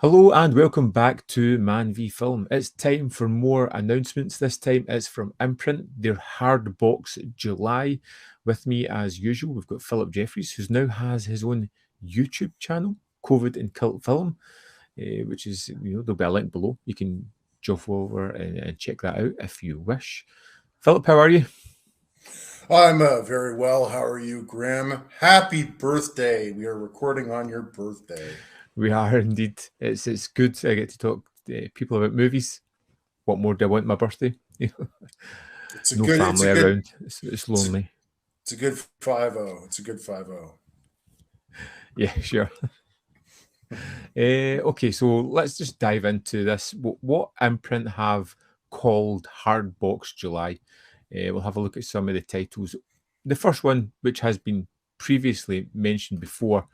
Hello and welcome back to ManVFilm. It's time for more announcements. This time it's from Imprint, their hard box July. With me, as usual, we've got Philip Jeffries, who now has his own YouTube channel, COVID and Cult Film, which is, there'll be a link below. You can jump over and check that out if you wish. Philip, how are you? I'm very well. How are you, Graham? Happy birthday. We are recording on your birthday. We are indeed. It's good. I get to talk to people about movies. What more do I want my birthday? It's a No good family around. It's it's a, lonely. it's a good 5-0. It's a good 5-0. Yeah, sure. Okay, so let's just dive into this. What Imprint have called Hardbox July? We'll have a look at some of the titles. The first one, which has been previously mentioned before,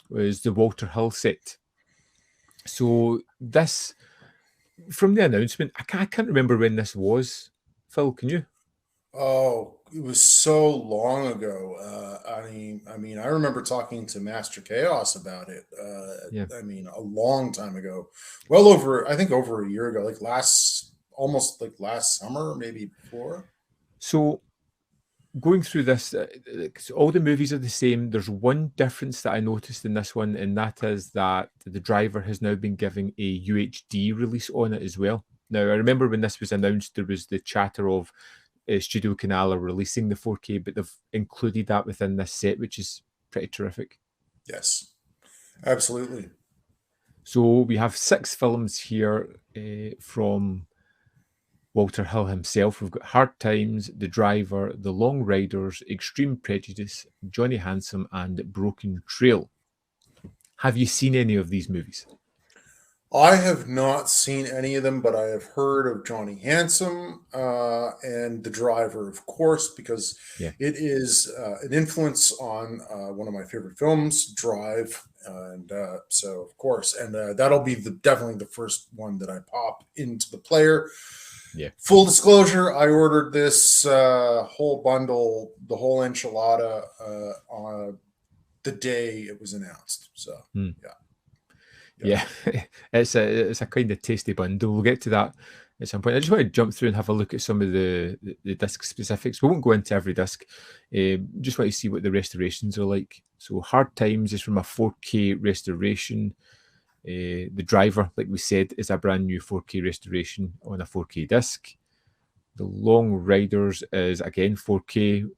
was the Walter Hill set. So this, from the announcement, I can't remember when this was. Phil, can you? Oh, it was so long ago. I remember talking to Master Chaos about it. Yeah. A long time ago. Well over, I think over a year ago, almost like last summer, maybe before. So going through this, all the movies are the same. There's one difference that I noticed in this one, and that is that the driver has now been given a UHD release on it as well. Now, I remember when this was announced, there was the chatter of Studio Canal releasing the 4K, but they've included that within this set, which is pretty terrific. Yes, absolutely. So we have 6 films here from Walter Hill himself. We've got Hard Times, The Driver, The Long Riders, Extreme Prejudice, Johnny Handsome, and Broken Trail. Have you seen any of these movies? I have not seen any of them, but I have heard of Johnny Handsome and The Driver, of course, because Yeah. it is an influence on one of my favorite films, Drive, and so of course, and that'll be definitely the first one that I pop into the player. Yeah. Full disclosure: I ordered this whole bundle, the whole enchilada, on the day it was announced. So Hmm. yeah, yeah. Yeah. It's a kind of tasty bundle. We'll get to that at some point. I just want to jump through and have a look at some of the disc specifics. We won't go into every disc. Just want to see what the restorations are like. So Hard Times is from a 4K restoration. The Driver, like we said, is a brand new 4K restoration on a 4K disc. The Long Riders is again 4K.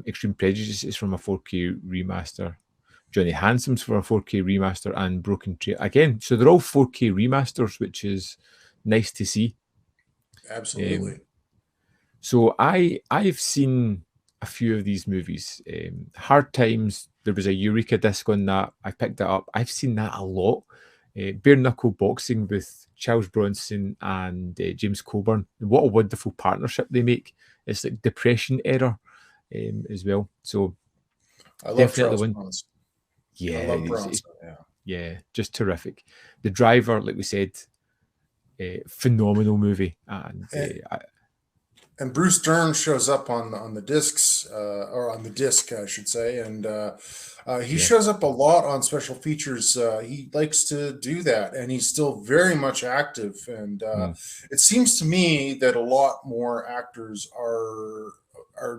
Extreme Prejudice is from a 4K remaster. Johnny Handsome's for a 4K remaster, and Broken Trail again. So they're all 4K remasters, which is nice to see. Um, Absolutely. so I've seen a few of these movies. Hard Times, there was a Eureka disc on that. I picked it up. I've seen that a lot. Bare knuckle boxing with Charles Bronson and James Coburn. What a wonderful partnership they make. It's like Depression era as well. So I love definitely Charles one. Bronson. I Yeah, love Bronson. Yeah. yeah, just terrific. The Driver, like we said, phenomenal movie, and And, and Bruce Dern shows up on the discs, or on the disc, I should say, and he yeah, shows up a lot on special features. He likes to do that, and he's still very much active. And mm, it seems to me that a lot more actors are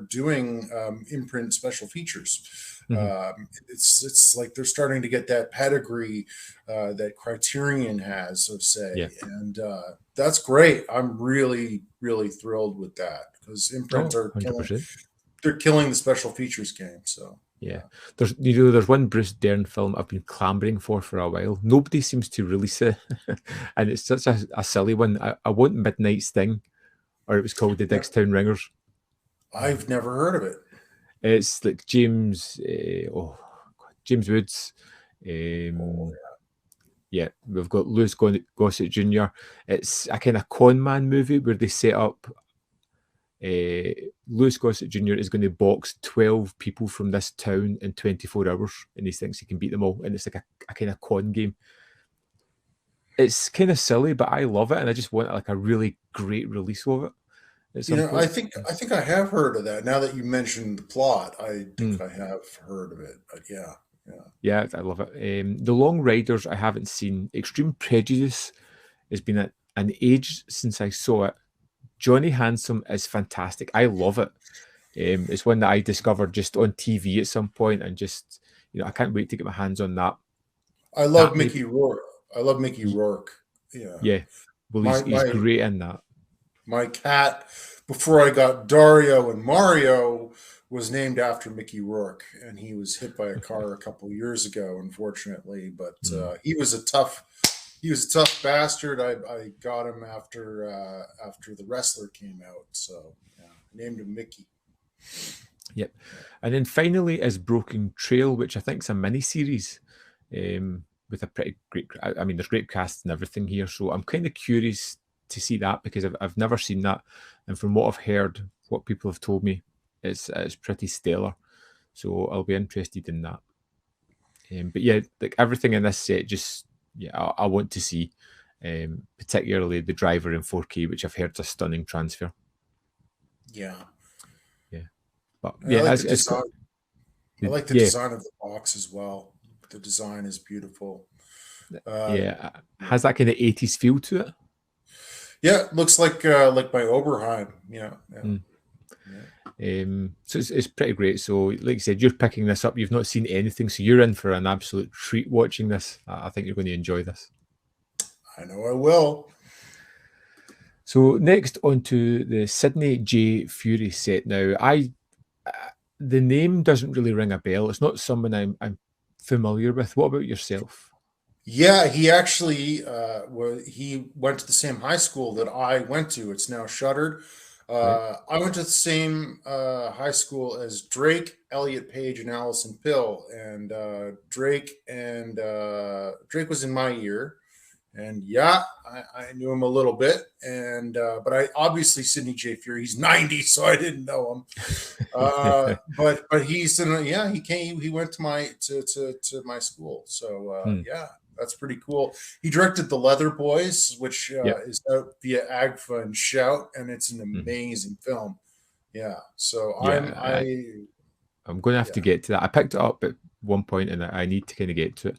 doing imprint special features. mhm, It's like they're starting to get that pedigree that Criterion has, so yeah. say, and that's great. I'm really thrilled with that because imprints Oh, are killing. 100%. They're killing the special features game. So Yeah. yeah, There's one Bruce Dern film I've been clamoring for a while. Nobody seems to release it, and it's such a silly one. I want Midnight Sting, or it was called The yeah. Digstown Ringers. I've never heard of it. It's like James Woods. Oh, Um, Yeah, we've got Gossett Jr. It's a kind of con man movie where they set up Lewis Gossett Jr. is going to box 12 people from this town in 24 hours, and he thinks he can beat them all. And it's like a kind of con game. It's kind of silly, but I love it, and I just want like a really great release of it at You some know, point. I think I have heard of that. Now that you mentioned the plot, I Hmm. think I have heard of it. But yeah, Yeah, I love it. The Long Riders I haven't seen. Extreme Prejudice has been an age since I saw it. Johnny Handsome is fantastic. I love it. It's one that I discovered just on TV at some point, and just I can't wait to get my hands on that. I love That Mickey maybe, Rourke. I love Mickey Rourke. Yeah. yeah. Well, My he's my great in that. my cat, before I got Dario and Mario, was named after Mickey Rourke, and he was hit by a car a couple years ago, unfortunately. But Mm. he was a tough bastard. I got him after The Wrestler came out, so yeah, I named him Mickey. Yep. And then finally is Broken Trail, which I think is a mini series with a pretty great. I mean, there's great cast and everything here, so I'm kind of curious to see that because I've never seen that, and from what I've heard, what people have told me, it's pretty stellar. So I'll be interested in that. But yeah, like everything in this set, just I want to see, particularly the driver in 4K, which I've heard is a stunning transfer. Yeah, Yeah, but and I yeah, like the it's design. got I like the yeah. design of the box as well. The design is beautiful. Uh, Yeah, has that kind of 80s feel to it. yeah, it looks like my Oberheim. Yeah, yeah, Mm. yeah. So it's pretty great. So, like you said, you're picking this up. You've not seen anything, so you're in for an absolute treat watching this. I think you're going to enjoy this. I know I will. So next onto the Sydney J Fury set. Now, the name doesn't really ring a bell. It's not someone I'm familiar with. What about yourself? Yeah, he actually he went to the same high school that I went to. It's now shuttered. Right. I went to the same high school as Drake, Elliot Page, and Allison Pill. And Drake was in my year. And yeah, I knew him a little bit. And but I obviously Sidney J. Fury, he's 90, so I didn't know him. But he's in he went to my school. So Hmm. yeah, that's pretty cool. He directed The Leather Boys, which Yeah. is out via AGFA and Shout, and it's an Mhm. amazing film. Yeah. So Yeah, I'm going to have to yeah. get to that. I picked it up at one point, and I need to kind of get to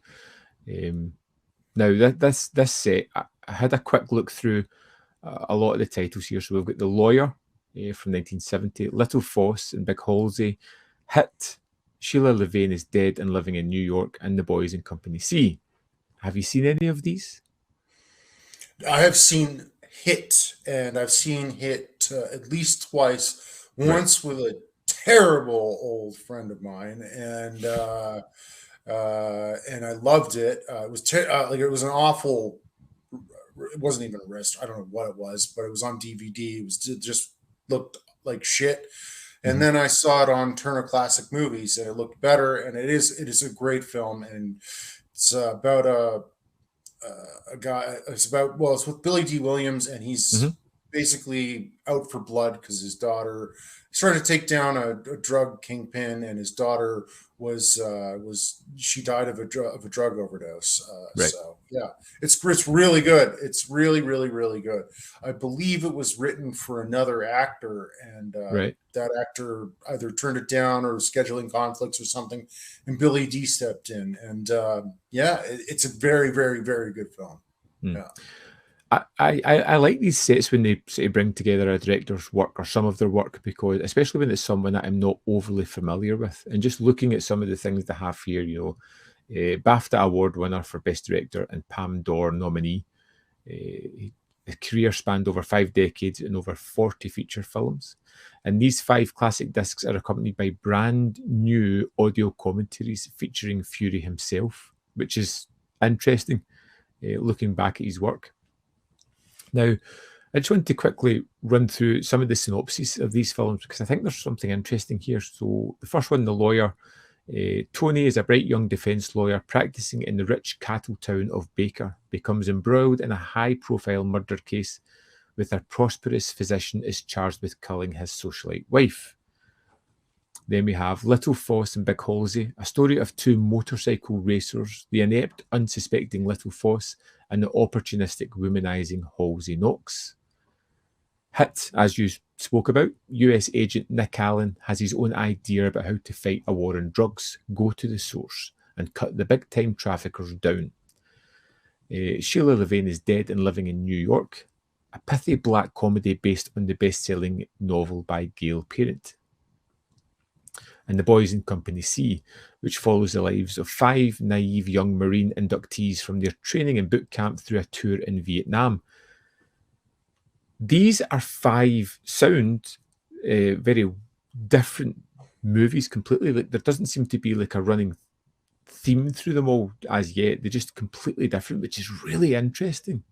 it. Now, this set, I had a quick look through a lot of the titles here. So we've got The Lawyer from 1970, Little Foss and Big Halsey, Hit, Sheila Levane is Dead and Living in New York, and The Boys in Company C. Have you seen any of these? I have seen Hit, and I've seen Hit at least twice. Right. Once with a terrible old friend of mine, and I loved it. It was like it was an awful. It wasn't even a rest. I don't know what it was, but it was on DVD. It just looked like shit. And Mhm. then I saw it on Turner Classic Movies, and it looked better. And it is a great film, and it's about a guy. It's with Billy D. Williams, and he's Mhm. basically out for blood because his daughter. He's trying to take down a drug kingpin, and his daughter was she died of a drug overdose. Right. So yeah, it's really good. It's really really really good. I believe it was written for another actor, and Right. that actor either turned it down or scheduling conflicts or something, and Billy D stepped in, and yeah, it's a very very very good film. Mm. Yeah. I like these sets when they sort of bring together a director's work or some of their work, because especially when it's someone that I'm not overly familiar with, and just looking at some of the things they have here, BAFTA award winner for best director and Pam Dor nominee. His career spanned over 5 decades and over 40 feature films, and these 5 classic discs are accompanied by brand new audio commentaries featuring Fury himself, which is interesting. Looking back at his work. Now, I just want to quickly run through some of the synopses of these films because I think there's something interesting here. So, the first one, The Lawyer. Tony is a bright young defence lawyer practicing in the rich cattle town of Baker, becomes embroiled in a high-profile murder case with a prosperous physician is charged with killing his socialite wife. Then we have Little Foss and Big Halsey, a story of 2 motorcycle racers, the inept, unsuspecting Little Foss and the opportunistic, womanising Halsey Knox. Hit, as you spoke about, US agent Nick Allen has his own idea about how to fight a war on drugs, go to the source, and cut the big time traffickers down. Sheila Levane is dead and living in New York, a pithy black comedy based on the best-selling novel by Gail Parent. And The Boys in Company C, which follows the lives of 5 naive young Marine inductees from their training and boot camp through a tour in Vietnam. These are 5 very different movies completely. Like, there doesn't seem to be like a running theme through them all as yet. They're just completely different, which is really interesting.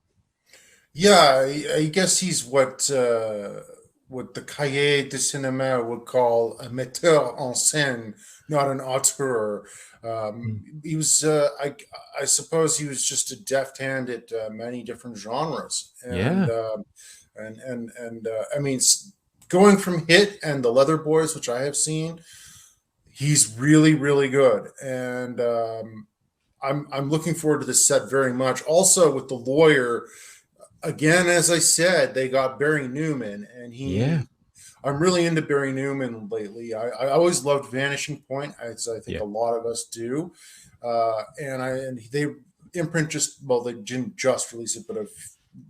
Yeah, I guess he's what the Cahiers du Cinéma would call a metteur en scène, not an auteur. He was, I suppose, he was just a deft hand at many different genres, and I mean, going from Hit and The Leather Boys, which I have seen, he's really, really good, and I'm looking forward to this set very much. Also, with The Lawyer, again, as I said, they got Barry Newman, and I'm really into Barry Newman lately. I always loved Vanishing Point, as I think a lot of us do, and they Imprint they didn't just release it, but a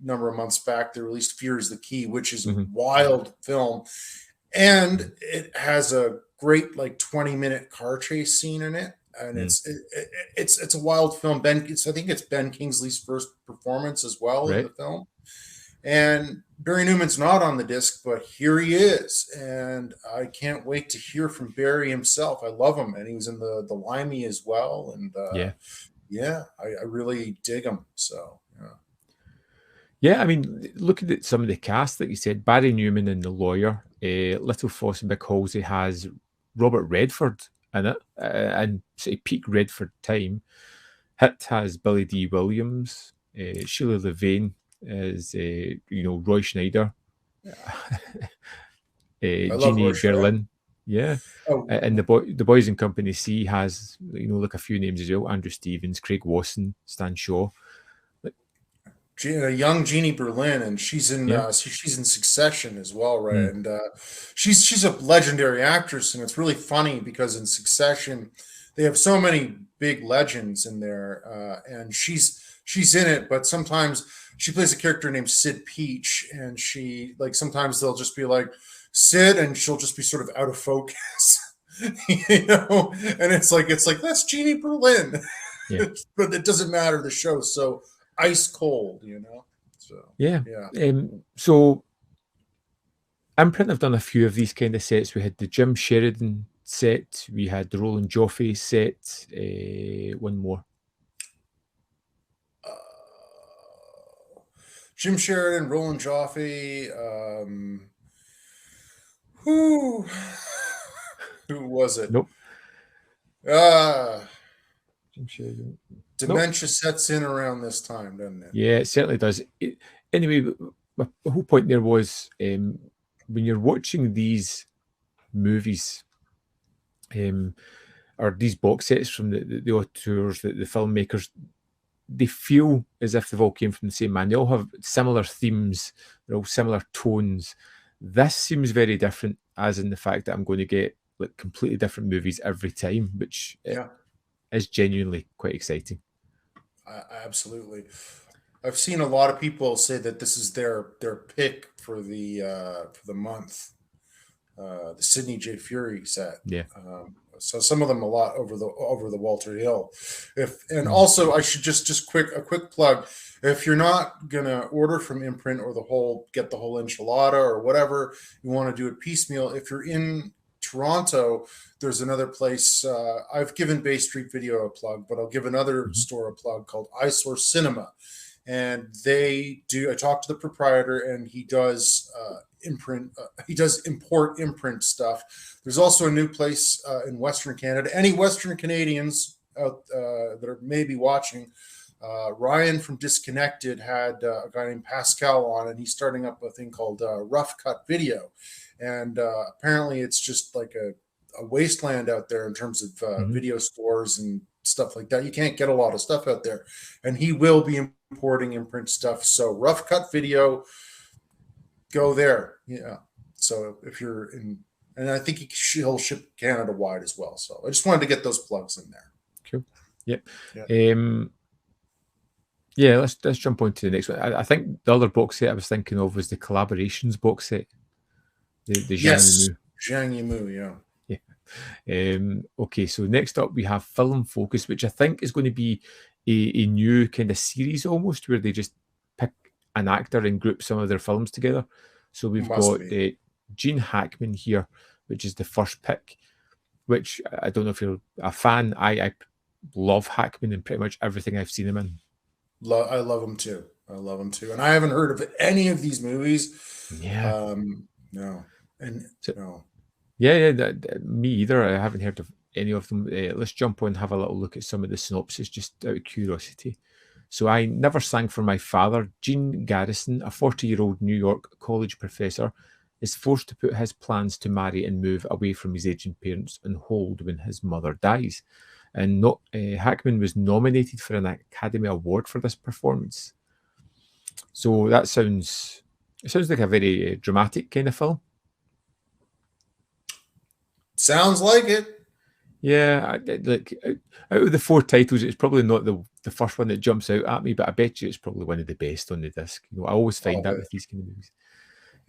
number of months back they released Fear is the Key, which is a wild film, and it has a great 20-minute car chase scene in it, and it's a wild film. I think it's Ben Kingsley's first performance as well in the film, and Barry Newman's not on the disc, but here he is, and I can't wait to hear from Barry himself. I love him, and he was in the Limey as well, and I really dig him. So yeah, I mean, looking at some of the cast, like you said, Barry Newman in The Lawyer, Little Foss and Big Halsey has Robert Redford in it, and say peak Redford time. Hit has Billy D. Williams, Sheila Levane is Roy Schneider, Jeannie Berlin, and the Boys in Company C has like a few names as well: Andrew Stevens, Craig Wasson, Stan Shaw. Young Jeannie Berlin, and she's in she's in Succession as well, right? And she's a legendary actress, and it's really funny because in Succession they have so many big legends in there, and she's in it, but sometimes she plays a character named Sid Peach, and she sometimes they'll just be like Sid, and she'll just be sort of out of focus, and it's like that's Jeannie Berlin, but it doesn't matter. The show's so ice cold, So so Imprint have done a few of these kind of sets. We had the Jim Sheridan set, we had the Roland Joffe set, one more. Jim Sheridan, Roland Joffe, who was it? Nope. Jim Sheridan. Dementia sets in around this time, doesn't it? Yeah, it certainly does. Anyway, my whole point there was when you're watching these movies or these box sets from the auteurs, the filmmakers, they feel as if they've all came from the same man. They all have similar themes, they're all similar tones. This seems very different, as in the fact that I'm going to get completely different movies every time, which is genuinely quite exciting. Absolutely. I've seen a lot of people say that this is their pick for the month, the Sidney J. Fury set. So some of them a lot over the Walter Hill. Also I should just a quick plug. If you're not gonna order from Imprint or get the whole enchilada or whatever, you want to do it piecemeal. If you're in Toronto, there's another place. I've given Bay Street Video a plug, but I'll give another store a plug called Eyesore Cinema, and I talked to the proprietor, and he does imprint. He does import imprint stuff. There's also a new place in Western Canada. Any Western Canadians out that are maybe watching, Ryan from Disconnected had a guy named Pascal on, and he's starting up a thing called Rough Cut Video. And apparently it's just like a wasteland out there in terms of video stores and stuff like that. You can't get a lot of stuff out there. And he will be importing imprint stuff. So Rough Cut Video, go there. Yeah. So if you're in, and I think he'll ship Canada wide as well. So I just wanted to get those plugs in there. Cool. Yep. Yeah. Yeah, let's jump on to the next one. I think the other box set I was thinking of was the Collaborations box set, the Zhang Yes. Yimou. Zhang Yimou, yeah. Okay, so next up we have Film Focus, which I think is going to be a new kind of series almost, where they just pick an actor and group some of their films together. So we've Must got be. Gene Hackman here, which is the first pick, which I don't know if you're a fan. I love Hackman in pretty much everything I've seen him in. I love him too. I love him too. And I haven't heard of any of these movies. Yeah. No. And So, no. yeah, me either. I haven't heard of any of them. Let's jump on and have a little look at some of the synopsis just out of curiosity. So I never sang for my father. Gene Garrison, a 40-year-old New York college professor, is forced to put his plans to marry and move away from his aging parents on hold when his mother dies. And Hackman was nominated for an Academy Award for this performance. So it sounds like a very dramatic kind of film. Sounds like it. Yeah, like out of the 4 titles, it's probably not the first one that jumps out at me, but I bet you it's probably one of the best on the disc. I always find that with these kind of movies.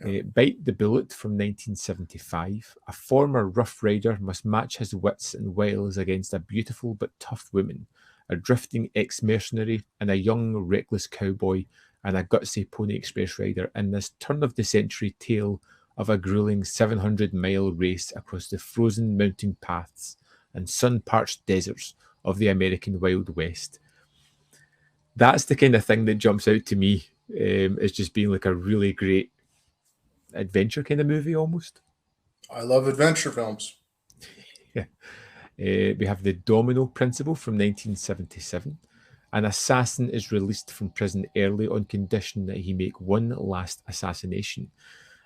Yeah. Bite the Bullet from 1975. A former Rough Rider must match his wits and wiles against a beautiful but tough woman, a drifting ex-mercenary, and a young, reckless cowboy, and a gutsy Pony Express rider in this turn-of-the-century tale of a grueling 700-mile race across the frozen mountain paths and sun-parched deserts of the American Wild West. That's the kind of thing that jumps out to me as just being like a really great adventure kind of movie almost. I love adventure films. Yeah. We have The Domino Principle from 1977. An assassin is released from prison early on condition that he make one last assassination.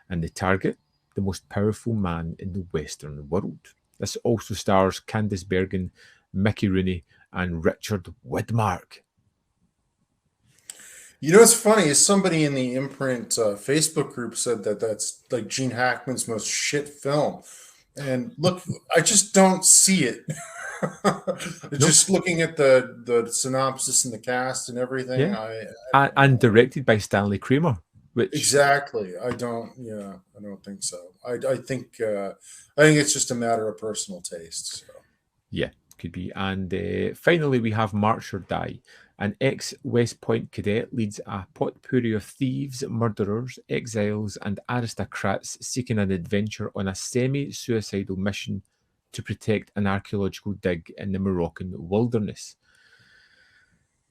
And the target, the most powerful man in the Western world. This also stars Candice Bergen, Mickey Rooney, and Richard Widmark. You know what's funny is somebody in the Imprint Facebook group said that that's like Gene Hackman's most shit film. And look, I just don't see it. Just looking at the synopsis and the cast and everything, Yeah. And directed by Stanley Kramer, which exactly. I don't think so. I think it's just a matter of personal taste. So. Yeah, could be. And finally, we have March or Die. An ex-West Point cadet leads a potpourri of thieves, murderers, exiles, and aristocrats seeking an adventure on a semi-suicidal mission to protect an archaeological dig in the Moroccan wilderness.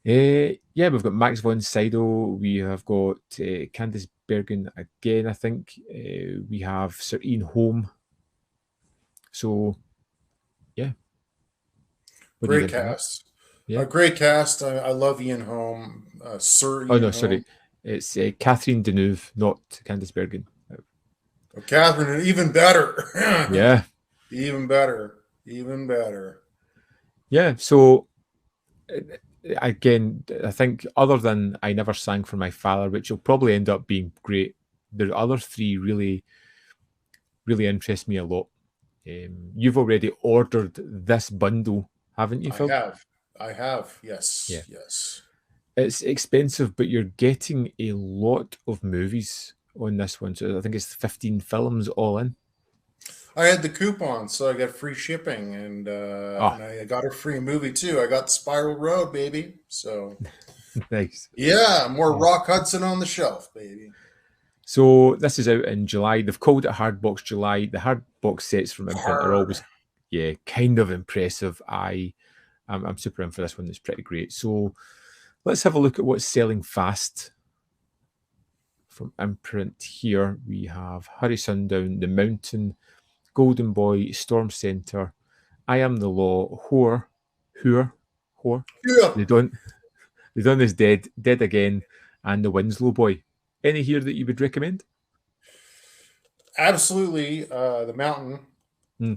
Yeah, we've got Max von Sydow. We have got Candice Bergen again, I think. We have Sir Ian Holm. So, yeah. Great cast. Yeah. Great cast. I love Ian Holm. Sir Ian Holm. Sorry. It's Catherine Deneuve, not Candice Bergen. Oh, Catherine, even better. Yeah. Even better. Even better. Yeah. So, again, I think other than I Never Sang for My Father, which will probably end up being great, the other 3 really, really interest me a lot. You've already ordered this bundle, haven't you, Phil? I have. Yes. Yeah. Yes. It's expensive, but you're getting a lot of movies on this one. So I think it's 15 films all in. I had the coupon, so I got free shipping, and I got a free movie too. I got Spiral Road, baby. So nice. Yeah, more Rock Hudson on the shelf, baby. So this is out in July. They've called it Hardbox July. The hardbox sets from Imprint are always, kind of impressive. I'm super in for this one. It's pretty great. So let's have a look at what's selling fast from Imprint here. We have Hurry Sundown, The Mountain, Golden Boy, Storm Center, I Am the Law, Whore. Yeah. They Done Is Dead, Dead Again, and The Winslow Boy. Any here that you would recommend? Absolutely. The Mountain.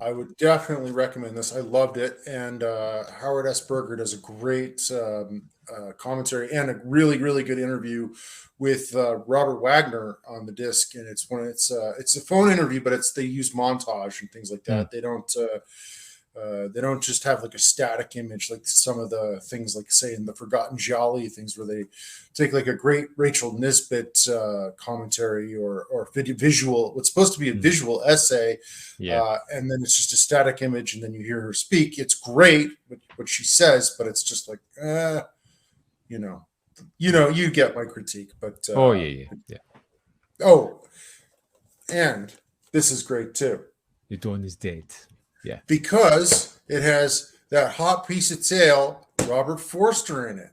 I would definitely recommend this. I loved it. And Howard S. Berger does a great commentary and a really, really good interview with Robert Wagner on the disc. And it's a phone interview, but they use montage and things like that. They don't They don't just have like a static image like some of the things like say in the Forgotten Jolly things where they take like a great Rachel Nisbet commentary or visual, what's supposed to be a visual essay, and then it's just a static image and then you hear her speak. It's great what she says, but it's just like, you know, you get my critique. But yeah. Oh, and this is great too. The Dawn is Dead. Yeah. Because it has that hot piece of tail, Robert Forster, in it.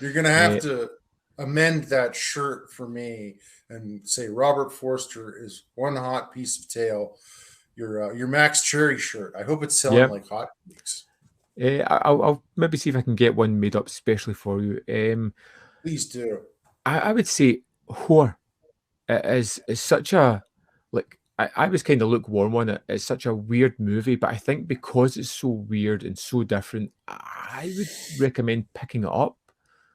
You're going to have to amend that shirt for me and say Robert Forster is one hot piece of tail. Your Max Cherry shirt. I hope it's selling like hotcakes. I'll maybe see if I can get one made up specially for you. Please do. I would say Whore is such a, like, I was kind of lukewarm on it. It's such a weird movie, but I think because it's so weird and so different, I would recommend picking it up.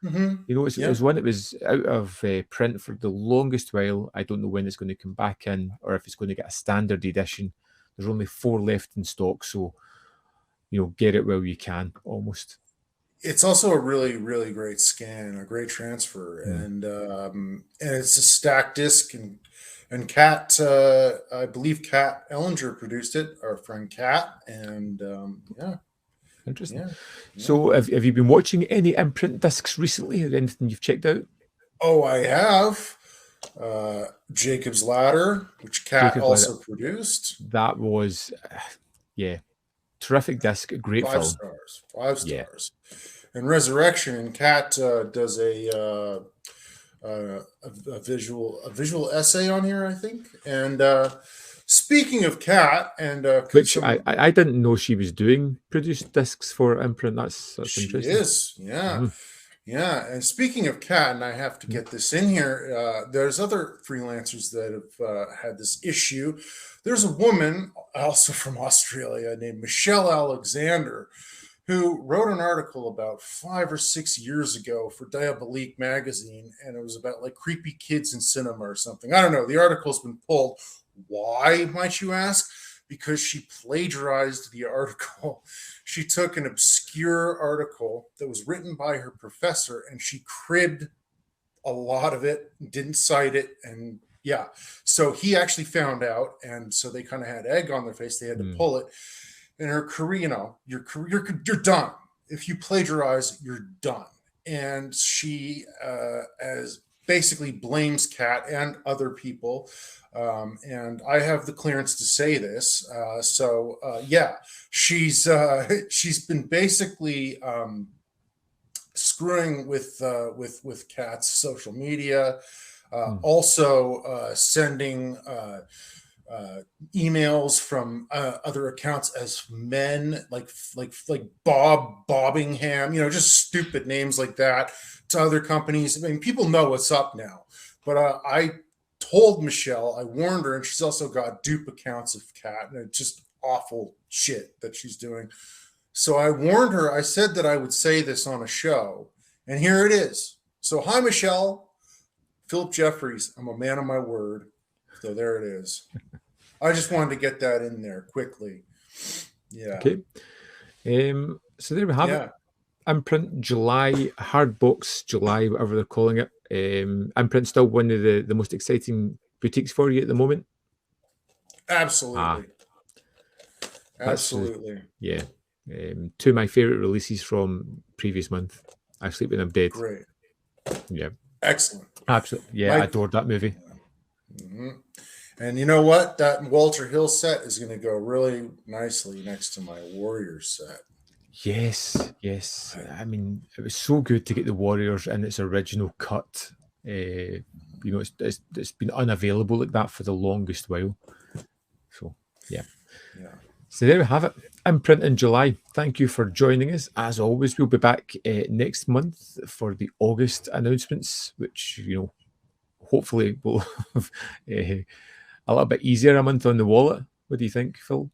You know, it's one that was out of print for the longest while. I don't know when it's going to come back in or if it's going to get a standard edition. There's only 4 left in stock, so, you know, get it while you can, almost. It's also a really, really great scan, a great transfer, and it's a stacked disc. And Kat, I believe Kat Ellinger produced it, our friend Kat, and Interesting. Yeah. So, have you been watching any Imprint discs recently? Or anything you've checked out? Oh, I have. Jacob's Ladder, which Kat also produced. That was, terrific disc, great 5 film. stars, 5 stars. And Resurrection, Kat does a visual essay on here, I think. And speaking of Kat, and which I didn't know she was doing produced discs for Imprint. That's interesting. She is, yeah. And speaking of Kat, and I have to get this in here. There's other freelancers that have had this issue. There's a woman also from Australia named Michelle Alexander, who wrote an article about 5 or 6 years ago for Diabolique magazine, and it was about like creepy kids in cinema or something. I don't know. The article's been pulled. Why, might you ask? Because she plagiarized the article. She took an obscure article that was written by her professor, and she cribbed a lot of it, didn't cite it, and so he actually found out, and so they kind of had egg on their face. They had to pull it. In her career, you're done. If you plagiarize, you're done. And she as basically blames Kat and other people. And I have the clearance to say this. She's been basically screwing with Kat's social media. Also sending emails from other accounts as men, like Bob Bobbingham, just stupid names like that, to other companies. I mean, people know what's up now. But I told Michelle, I warned her, and she's also got dupe accounts of Kat, and it's just awful shit that she's doing. So I warned her. I said that I would say this on a show, and here it is. So hi, Michelle. Philip Jeffries. I'm a man of my word. So there it is. I just wanted to get that in there quickly. Yeah. Okay. So there we have it. Imprint July, hard box July, whatever they're calling it. Imprint's still one of the most exciting boutiques for you at the moment. Absolutely. Absolutely. Yeah. 2 of my favorite releases from previous month. I Sleep When I'm Dead. Great. Yeah. Excellent. Absolutely. Yeah, I adored that movie. Mm-hmm. And you know what? That Walter Hill set is going to go really nicely next to my Warriors set. Yes. I mean, it was so good to get the Warriors in its original cut. It's been unavailable like that for the longest while. So, yeah. So there we have it. Imprint in July. Thank you for joining us. As always, we'll be back next month for the August announcements, which, hopefully will have a little bit easier a month on the wallet. What do you think, Phil?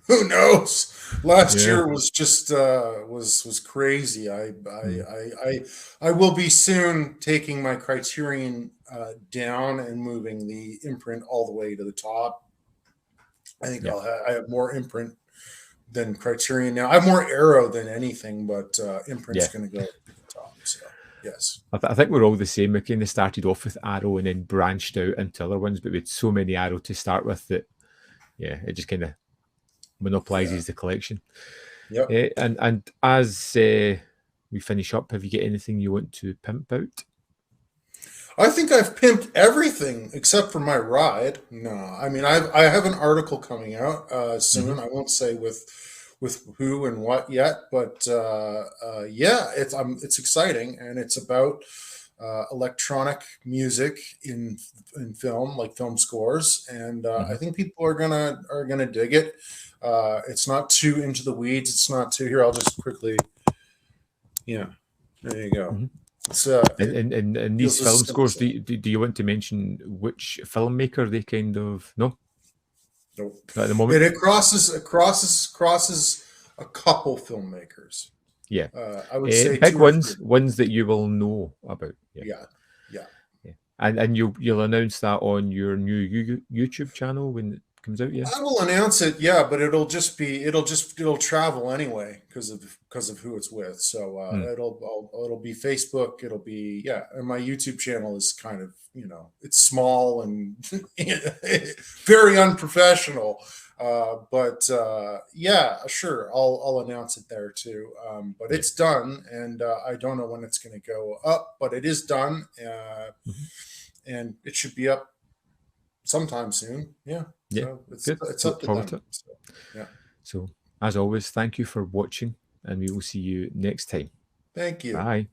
Who knows? Last year was just was crazy. I will be soon taking my Criterion down and moving the Imprint all the way to the top. I think Yeah. I have more Imprint than Criterion now. I have more Arrow than anything, but Imprint's Yeah. going to go to the top. So yes, I think we're all the same. We kind of started off with Arrow and then branched out into other ones, but we had so many Arrow to start with that, yeah, it just kind of monopolizes the collection. yep. And as we finish up, have you got anything you want to pimp out? I think I've pimped everything except for my ride. No, I mean I have an article coming out soon. I won't say with who and what yet, but yeah, it's exciting, and it's about electronic music in film, like film scores, and I think people are gonna dig it. It's not too into the weeds. It's not too here. I'll just quickly, yeah, there you go. It's And these feels as film simple scores, as that. do you want to mention which filmmaker they kind of no Nope. at the moment? It crosses a couple filmmakers. Yeah, I would say big two or three. ones that you will know about. Yeah, Yeah, yeah. yeah. And you'll announce that on your new YouTube channel when it comes out. Yeah. I will announce it. Yeah, but it'll travel anyway because of who it's with. So it'll be Facebook. It'll be, yeah, and my YouTube channel is kind of, it's small and very unprofessional. But yeah, sure, I'll announce it there too. But it's done, and I don't know when it's going to go up, but it is done, and it should be up sometime soon. Yeah. Yeah. So Good. it's Look up to forward them. to it. So, yeah. So as always, thank you for watching, and we will see you next time. Thank you. Bye.